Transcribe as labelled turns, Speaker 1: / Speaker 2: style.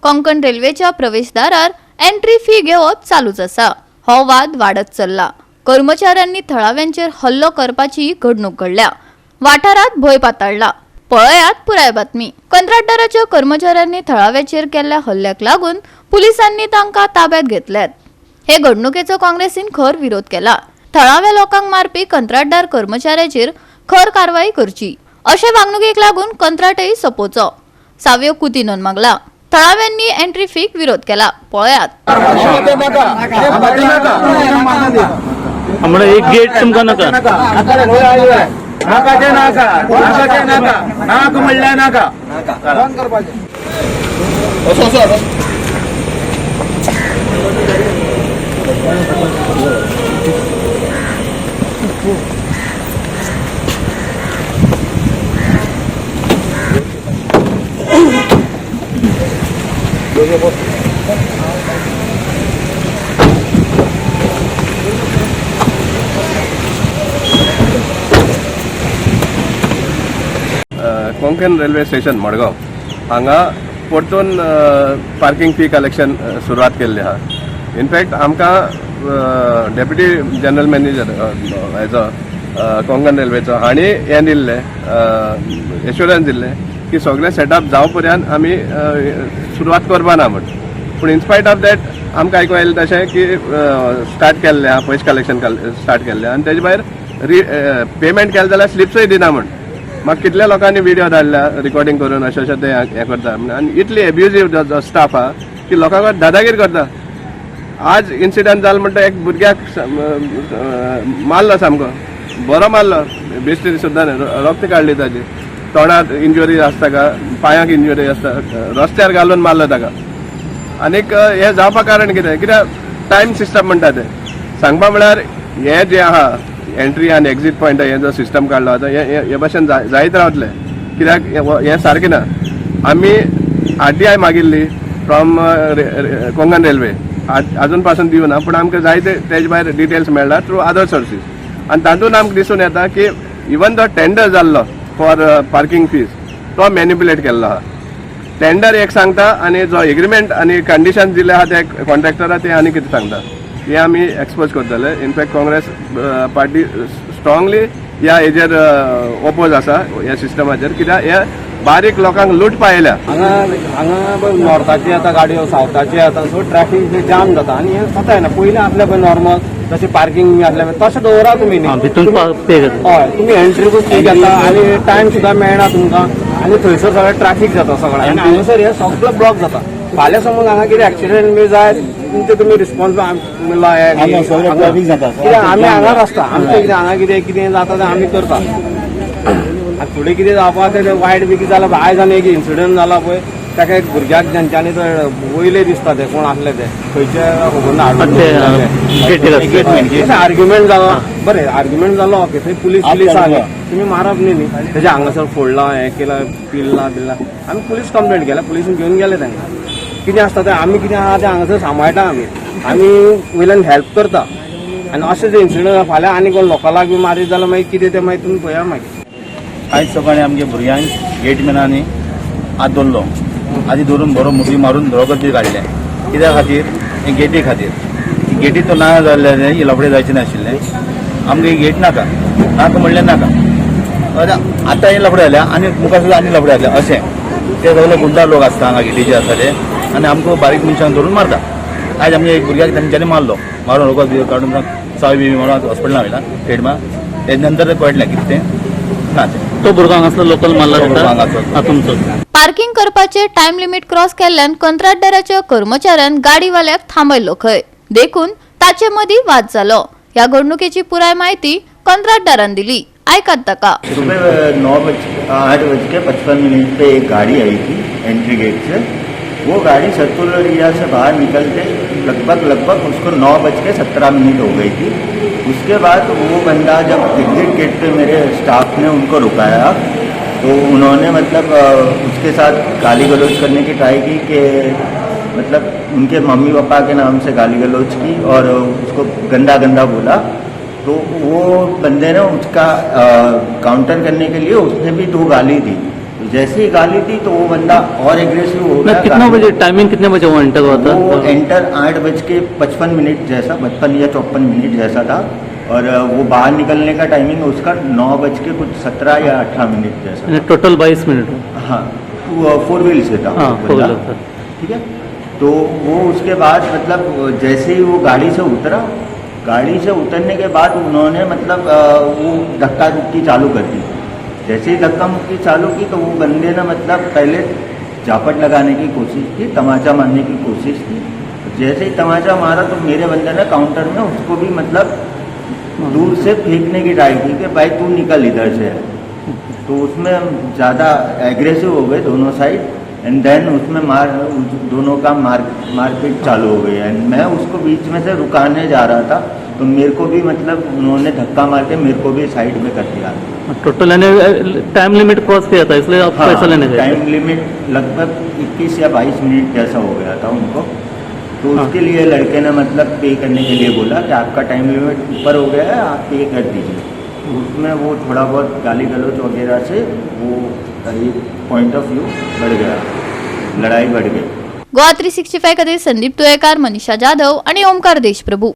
Speaker 1: कोंकण रेल्वेच्या प्रवेशदारार entry fee घेवप चालूच आसा। हो वाद वाढत चल्ला। कर्मचाऱ्यांनी थळाव्यांचेर हल्लो करपाची घडणूक घडल्या। वाठारात भय पातळ्ळा। पळयात पुराय बातमी। कंत्राटदाराच्या कर्मचाऱ्यांनी थळाव्याचेर केल्ल्या हल्ल्याक लागून पुलिसांनी तांकां ताब्यात घेतल्यात। हे घडणुकेचो काँग्रेसीन खर विरोध केला। थळाव्या लोकांक मारपी कंत्राटदार कर्मचाऱ्याचेर खर कारवाई करची अशे वागणुकेक लागून कंत्राटही सोंपोवचो साव्यो कुतीनोन मागला। थळाव्यांनी एंट्री फीक विरोध केला। पळयात।
Speaker 2: हमारा एक गेट तुमका नका
Speaker 3: कोंकण रेल्वे स्टेशन मडगांव हांगा परतून पार्किंग फी कलेक्शन सुरवात केल्ली आहा। इनफॅक्ट आमकां डेप्युटी जनरल मॅनेजर हेजो कोंकण रेल्वेचो हांणी हें दिल्लें एश्युरन्स दिल्लें की सगळें सेटअप जावं पर्यंत आमी सुरवात करपा ना म्हण। पूण इनस्पायट ऑफ दॅट आमकां आयकूं येयलें तशें की स्टार्ट केल्लें आहा, पयशे कलेक्शन स्टार्ट केल्लें आनी तेजे भायर पेमेंट केलें जाल्यार स्लिप्सूय दिना म्हण। म्हाका कितल्या लोकांनी व्हिडिओ धाडल्या रिकॉर्डिंग करून अशें ते हें करता आनी इतली एब्युजीव स्टाफ आहा की लोकांक दादागीर करता। आज इन्सिडंट जालो म्हणटा एक भुरग्याक मारलो सामको, बरो मारलो, बेश्टी सुद्दां रक्त काडली ताजी, तोंडात इंजुरी आसता ताका, पांयाक इंजुरी आसता, रस्त्यार घालून मारलो ताका। आनीक हें जावपा कारण कितें कित्याक टायम सिस्टम म्हणटा तें सांगपा म्हळ्यार हें जें आहा एंट्री आनी एक्झीट पॉयंट हें जो सिस्टम काडलो आतां हे भाशेन जायत रावतलें। कित्याक हें सारकें ना। आमी RTI मागिल्ली फ्रॉम कोंकण रेल्वे, अजून पासून दिवना, पूण आमकां जायते तेजे भायर डिटेल्स मेळ्ळा थ्रू अदर सोर्सीस आनी तातूंत आमकां दिसून येता की इवन तो टेंडर जाल्लो फॉर पार्किंग फीज तो मॅनिप्युलेट केल्लो आहा। टेंडर एक सांगता आनी जो एग्रीमेंट आनी कंडिशन दिले आहा ते कॉन्ट्रॅक्टरा ते आनी कितें सांगता हे आमी एक्सपोज करतले। इनफॅक्ट काँग्रेस पार्टी स्ट्रॉंगली ह्या हेजेर ओपोज आसा ह्या सिस्टमाचेर, कित्याक हे बारीक लोकांक लूटपा येयल्या।
Speaker 4: हांगा नॉर्थाची येता गाडयो, सावथाची येता, सो ट्रॅफिक जाम जाता आनी हें जाता ना। पयलीं आसलें पळय नॉर्मल तशें पार्किंग बी आसलें तशें दवरा तुमी न्ही। हय, तुमी एंट्रीकूच फी घेता आनी टायम सुद्दां मेळना तुमकां आनी थंयसर सगळें ट्रॅफिक जाता सगळें आनी हांगासर हें सगळें ब्लॉक जाता। फाल्यां समज हांगा कितें एक्सिडेंट बी जाय तुमचे तुमी रिस्पॉन्स कित्याक आमी हांगाच आसता, आमचें कितें हांगा कितें जाता तें आमी करता। फुडें कितें जावपाक तें वायट बी कितें जालां, आयज आनी एक इन्सिडंट जाला पळय ताका एक भुरग्याक जेंच्यांनी वयले दिसता ते कोण आसले ते खंयचे खबर ना आर्ग्युमेंट जालो। बरें आर्ग्युमेंट जालो ओके, थंय पुलीस आले, तुमी मारप न्ही तेजे हांगासर फोडला हें केला पिल्ला बिल्ला। आमी पुलीस कंप्लेंट केल्या, पुलिसून घेवन गेले तांकां। कितें आसता तें आमी कितें आहा तें हांगासर सांबाळटा, आमी वयल्यान हेल्प करता। आनी अशें जे इन्सिडंट फाल्यां आनी कोण लोकलाक बी मारीत जाल्यार मागीर कितें तें मागीर तुमी पळया मागीर।
Speaker 2: आयज सकाळी आमगे भुरग्यांक गेटमॅनांनी हात धरलो, आदी धरून बरो मुठी मारून रोगत काडले। कित्या खातीर? हे गेटी खातीर। गेटी तो ना जाल्ले ही लफडे जायचे नाशिल्ले। आमगे ही गेट नाका म्हणलें नाका, आतां हे लफडे जाल्या आनी मुखार सुद्दां आनी लफडे जातले अशें। ते सगळे गुंडा लोक आसता हांगा गेटीचे आसता ते आनी आमकां बारीक मनशांक धरून मारता। आयज आमगे एक भुरग्याक तांच्यांनी मारलो, मारून रोगत काडून सावी बी मारून हॉस्पिटलांत वयला पेडमा। तेजे नंतर कळटलें कितें तें ना तो भुरगो हांगासलो लोकल मारला तुमचो।
Speaker 1: पार्किंग करपाचे टाइम लिमिट क्रॉस केल्ल्यान कंत्राटदाराच्या कर्मचाऱ्यान गाडीवाल्याक थांबयलो खंय, देखून ताचे मदीं वाद जालो। ह्या घडणुकेची पुराय माहिती कंत्राटदारान दिली, आयकात ताका।
Speaker 5: सुबह 8:55 पे एक गाड़ी आई थी एंट्री गेट से। वो गाड़ी सर्कुलर एरिया से बाहर निकलते लगभग उसको 9:17 हो गई थी। उसके बाद वो बंदा जब एग्जिट गेट पे मेरे स्टाफ ने उनको रुकाया तो उन्होंने मतलब उसके साथ गाली गलौज करने की ट्राई की कि मतलब उनके मम्मी पापा के नाम से गाली गलौज की और उसको गंदा गंदा बोला। तो वो बंदे ने उसका काउंटर करने के लिए उसने भी 2 गाली दी। तो जैसे ही गाली दी तो वो बंदा और एग्रेसिव हो गया।
Speaker 6: कितना बजे टाइमिंग कितने बजे वो एंटर हुआ था?
Speaker 5: वो एंटर 8:55 जैसा 55 या 54 जैसा था, और वो बाहर निकलने का टाइमिंग उसका 9:17 या 18 जैसा।
Speaker 6: Total 22 minute.
Speaker 5: हाँ, वो 4 व्हील से था।
Speaker 6: हाँ,
Speaker 5: वो
Speaker 6: 4
Speaker 5: बंदा।
Speaker 6: व्हीलर था।
Speaker 5: ठीक है, तो वो उसके बाद मतलब जैसे ही वो गाड़ी से उतरा, गाड़ी से उतरने के बाद उन्होंने मतलब वो धक्का मुक्की चालू कर दी। जैसे ही धक्का मुक्की चालू की तो वो बंदे ने मतलब पहले झापट लगाने की कोशिश की, तमाचा मारने की कोशिश की। जैसे ही तमाचा मारा तो मेरे बंदे ने काउंटर में उसको भी मतलब दूर से फेंकने की ट्राई की कि भाई तू निकल इधर से। तो उसमें ज़्यादा एग्रेसिव हो गए दोनों साइड, एंड देन उसमें दोनों का मारपीट चालू हो गई। एंड मैं उसको बीच में से रुकाने जा रहा था तो मेरे को भी मतलब उन्होंने धक्का मार के मेरे को भी साइड में कर दिया।
Speaker 6: टोटल टाइम लिमिट क्रॉस किया था, इसलिए आपको पैसा लेने गए थे।
Speaker 5: टाइम लिमिट लगभग 21 या 22 मिनट जैसा हो गया था उनको। तो
Speaker 6: हाँ।
Speaker 5: उसके लिए लड़के ने मतलब पे करने के लिए बोला कि आपका टाइम लिमिट ऊपर हो गया है, आप पे कर दीजिए। उसमें वो थोड़ा बहुत गाली गलौज वगैरह से वो एक पॉइंट ऑफ व्यू बढ़ गया, लड़ाई बढ़ गई।
Speaker 1: गोवा 365 खातीर संदीप तुयेकार, मनीषा जाधव आणि ओमकार देशप्रभू।